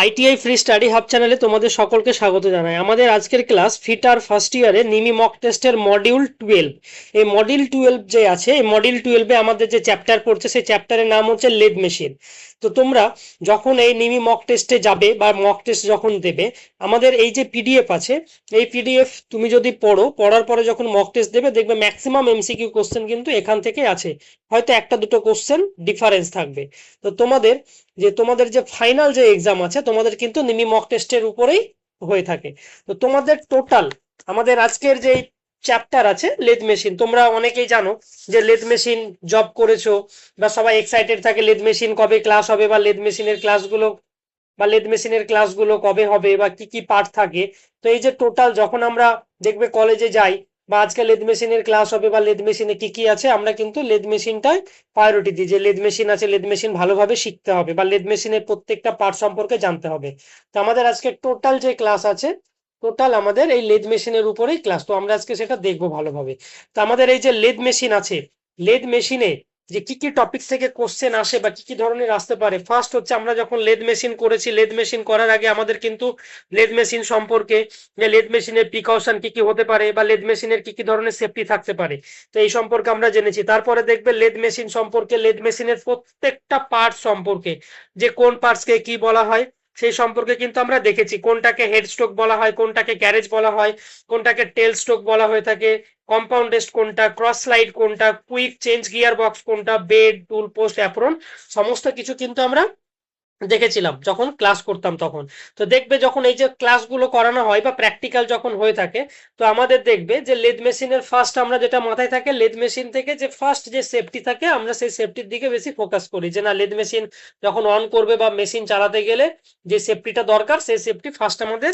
ITI free study hub চ্যানেলে তোমাদের সকলকে স্বাগত জানাই। আমাদের আজকের ক্লাস ফিটার ফার্স্ট ইয়ারে নিমি মক টেস্টের মডিউল 12। এই মডিউল 12 যে আছে, এই মডিউল 12-এ আমাদের যে চ্যাপ্টার পড়ছে সেই চ্যাপ্টারের নাম হচ্ছে লেদ মেশিন। তো তোমরা যখন এই নিমি মক টেস্টে যাবে বা মক টেস্ট যখন দেবে, আমাদের এই যে পিডিএফ আছে, এই পিডিএফ তুমি যদি পড়ার পরে যখন মক টেস্ট দেবে, দেখবে ম্যাক্সিমাম এমসিকিউ কোশ্চেন কিন্তু এখান থেকে আছে, হয়তো একটা দুটো কোশ্চেন ডিফারেন্স থাকবে। তো তোমাদের যে ফাইনাল যে এক্সাম আছে, তোমাদের কিন্তু নিমি মক টেস্টের উপরেই হয়ে থাকে। তো তোমাদের টোটাল আমাদের আজকের যে চ্যাপ্টার আছে লেদ মেশিন, তোমরা অনেকেই জানো যে লেদ মেশিন জব করেছো বা সবাই এক্সাইটেড থাকে লেদ মেশিন কবে ক্লাস হবে বা লেদ মেশিনের ক্লাসগুলো কবে হবে বা কি কি পার্ট থাকে। তো এই যে টোটাল যখন আমরা দেখবে কলেজে যাই বা আজকে লেদ মেশিনের ক্লাস হবে বা লেদ মেশিনে কি কি আছে, আমরা কিন্তু লেদ মেশিনটাই প্রায়োরিটি দিই যে লেদ মেশিন আছে, লেদ মেশিন ভালোভাবে শিখতে হবে বা লেদ মেশিনের প্রত্যেকটা পার্ট সম্পর্কে জানতে হবে। তো আমাদের আজকে টোটাল যে ক্লাস আছে, টোটাল আমাদের এই লেদ মেশিনের উপরেই ক্লাস, তো আমরা আজকে সেটা দেখবো ভালোভাবে। তো আমাদের এই যে লেদ মেশিন আছে, লেদ মেশিনে যে কি কি টপিক থেকে কোশ্চেন আসে বা কি কি ধরনের আসতে পারে। ফার্স্ট হচ্ছে, আমরা যখন লেদ মেশিন করেছি, লেদ মেশিন করার আগে আমাদের কিন্তু লেদ মেশিন সম্পর্কে, যে লেদ মেশিনের প্রিকশন কি কি হতে পারে বা লেদ মেশিনের কি কি ধরনের সেফটি থাকতে পারে, তো এই সম্পর্কে আমরা জেনেছি। তারপরে দেখবে লেদ মেশিন সম্পর্কে, লেদ মেশিনের প্রত্যেকটা পার্ট সম্পর্কে, যে কোন পার্টসকে কি বলা হয় সেই সম্পর্কে কিন্তু আমরা দেখেছি। কোনটাকে হেড স্ট্রোক বলা হয়, কোনটাকে ক্যারেজ বলা হয়, কোনটাকে টেল স্ট্রোক বলা হয়ে থাকে, কম্পাউন্ডেস্ট কোনটা, ক্রস স্লাইড কোনটা, কুইক চেঞ্জ গিয়ার বক্স কোনটা, বেড, টুল পোস্ট, অ্যাপ্রন, সমস্ত কিছু কিন্তু আমরা দেখেছিলাম যখন ক্লাস করতাম তখন। তো দেখবে যখন এই যে ক্লাসগুলো করানো হয় বা প্র্যাকটিক্যাল যখন হয়ে থাকে, তো আমাদের দেখবে যে লেদ মেশিনের ফার্স্ট আমরা যেটা মাথায় থাকে, লেদ মেশিন থেকে যে ফার্স্ট যে সেফটি থাকে, আমরা সেই সেফটির দিকে বেশি ফোকাস করি, যে না লেদ মেশিন যখন অন করবে বা মেশিন চালাতে গেলে যে সেফটিটা দরকার সেই সেফটি ফার্স্ট আমাদের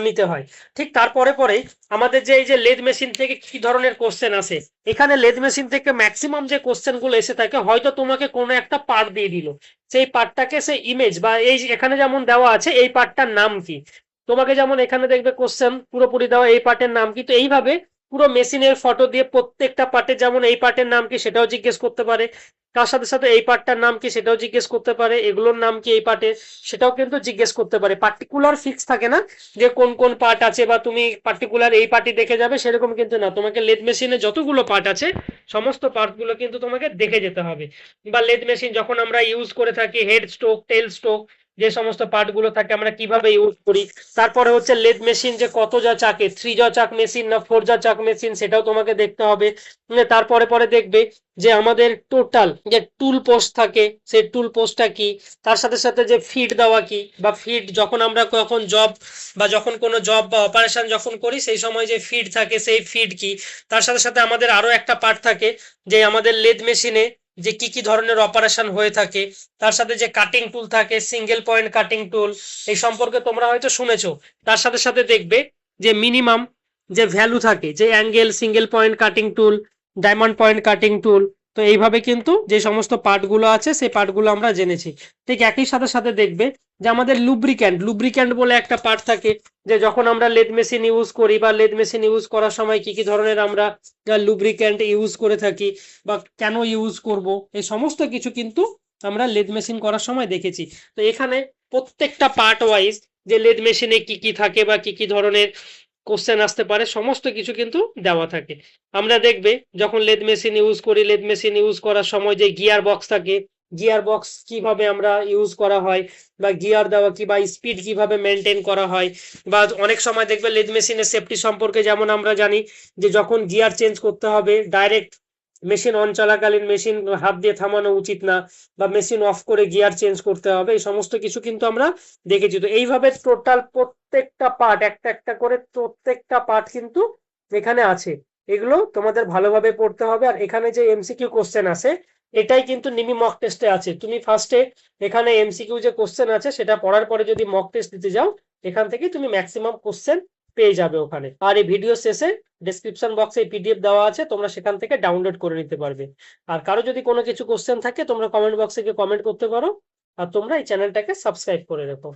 নিতে হয়। ঠিক তারপরে পরেই আমাদের যে এই যে লেদ মেশিন থেকে কি ধরনের কোশ্চেন আসে, এখানে লেদ মেশিন থেকে ম্যাক্সিমাম যে কোশ্চেন গুলো এসে থাকে, হয়তো তোমাকে কোনো একটা পার্ট দিয়ে দিল, সেই পার্টটাকে সেই ইমেজ বা এই এখানে যেমন দেওয়া আছে এই পার্টটার নাম কি, তোমাকে যেমন এখানে দেখবে কোশ্চেন পুরোপুরি দেওয়া এই পার্টের নাম কি, তো এইভাবে পুরো মেশিনের ফটো দিয়ে প্রত্যেকটা পার্টে যেমন এই পার্টের নাম কি সেটাও জিজ্ঞেস করতে পারে, তার সাথে সাথে এই পার্টটার নাম কি সেটাও জিজ্ঞেস করতে পারে, এগুলোর নাম কি এই পার্টে সেটাও কিন্তু জিজ্ঞেস করতে পারে। পার্টিকুলার ফিক্স থাকে না যে কোন কোন পার্ট আছে বা তুমি পার্টিকুলার এই পার্টি দেখে যাবে, সেরকম কিন্তু না। তোমাকে লেদ মেশিনে যতগুলো পার্ট আছে সমস্ত পার্টগুলো কিন্তু তোমাকে দেখে যেতে হবে। বা লেদ মেশিন যখন আমরা ইউজ করে থাকি, হেড স্ট্রোক, টেল স্ট্রোক, যে সমস্ত পার্ট গুলো থাকে আমরা কিভাবে ইউজ করি। তারপরে হচ্ছে লেদ মেশিন যে কত যা চাকে, 3 চাক মেশিন না 4 চাক মেশিন, সেটাও তোমাকে দেখতে হবে। তারপরে পরে দেখবে যে আমাদের টোটাল যে টুল পোস্ট থাকে সেই টুল পোস্টটা কি, তার সাথে সাথে যে ফিড দেওয়া কি বা ফিড যখন আমরা কখন জব বা যখন কোনো জব বা অপারেশন যখন করি সেই সময় যে ফিড থাকে সেই ফিড কি। তার সাথে সাথে আমাদের আরো একটা পার্ট থাকে যে আমাদের লেদ মেশিনে যে কি কি ধরনের অপারেশন হয়ে থাকে, তার সাথে যে কাটিং টুল থাকে, সিঙ্গেল পয়েন্ট কাটিং টুল, এই সম্পর্কে তোমরা হয়তো শুনেছো। তার সাথে সাথে দেখবে যে মিনিমাম যে ভ্যালু থাকে, যে অ্যাঙ্গেল, সিঙ্গেল পয়েন্ট কাটিং টুল, ডায়মন্ড পয়েন্ট কাটিং টুল। তো এইভাবে কিন্তু যে সমস্ত পার্টগুলো আছে সেই পার্টগুলো আমরা জেনেছি। ঠিক একই সাথে সাথে দেখবে যে আমাদের লুব্রিক্যান্ট লুব্রিক্যান্ট বলে একটা পার্ট থাকে, যে যখন আমরা লেদ মেশিন ইউজ করি বা লেদ মেশিন ইউজ করার সময় কি কি ধরনের আমরা লুব্রিক্যান্ট ইউজ করে থাকি বা কেন ইউজ করব, এই সমস্ত কিছু কিন্তু আমরা লেদ মেশিন করার সময় দেখেছি। তো এখানে প্রত্যেকটা পার্ট ওয়াইজ যে লেদ মেশিনে কি কি থাকে বা কি কি ধরনের কোশ্চেন আসতে পারে সমস্ত কিছু কিন্তু দেওয়া থাকে। আমরা দেখবে যখন লেদ মেশিন ইউজ করি, লেদ মেশিন ইউজ করার সময় যে গিয়ার বক্স থাকে, গিয়ার বক্স কিভাবে আমরা ইউজ করা হয় বা গিয়ার দেওয়া কি বা স্পিড কিভাবে মেনটেন করা হয়। বা অনেক সময় দেখবে লেদ মেশিনের সেফটি সম্পর্কে যেমন আমরা জানি যে যখন গিয়ার চেঞ্জ করতে হবে, ডাইরেক্ট মেশিন অন চলাকালীন মেশিন হাত দিয়ে থামানো উচিত না বা মেশিন অফ করে গিয়ার চেঞ্জ করতে হবে, এই সমস্ত কিছু কিন্তু আমরা দেখেছি। তো এইভাবে টোটাল প্রত্যেকটা পার্ট একটা একটা করে প্রত্যেকটা পার্ট কিন্তু এখানে আছে, এগুলো তোমাদের ভালোভাবে পড়তে হবে। আর এখানে যে এমসিকিউ কোশ্চেন আছে এটাই কিন্তু নিমি মক টেস্টে আছে। তুমি ফার্স্টে এখানে এমসিকিউ যে কোশ্চেন আছে সেটা পড়ার পরে যদি মক টেস্ট দিতে যাও, এখান থেকে তুমি ম্যাক্সিমাম কোশ্চেন পেয়ে যাবে ওখানে। আর এই ভিডিও শেষে ডেসক্রিপশন বক্সে পিডিএফ দেওয়া আছে, তোমরা সেখান থেকে ডাউনলোড করে নিতে পারবে। আর কারো যদি কোনো কিছু কোশ্চেন থাকে তোমরা কমেন্ট বক্সে গিয়ে কমেন্ট করতে পারো। আর তোমরা এই চ্যানেলটাকে সাবস্ক্রাইব করে রেখো।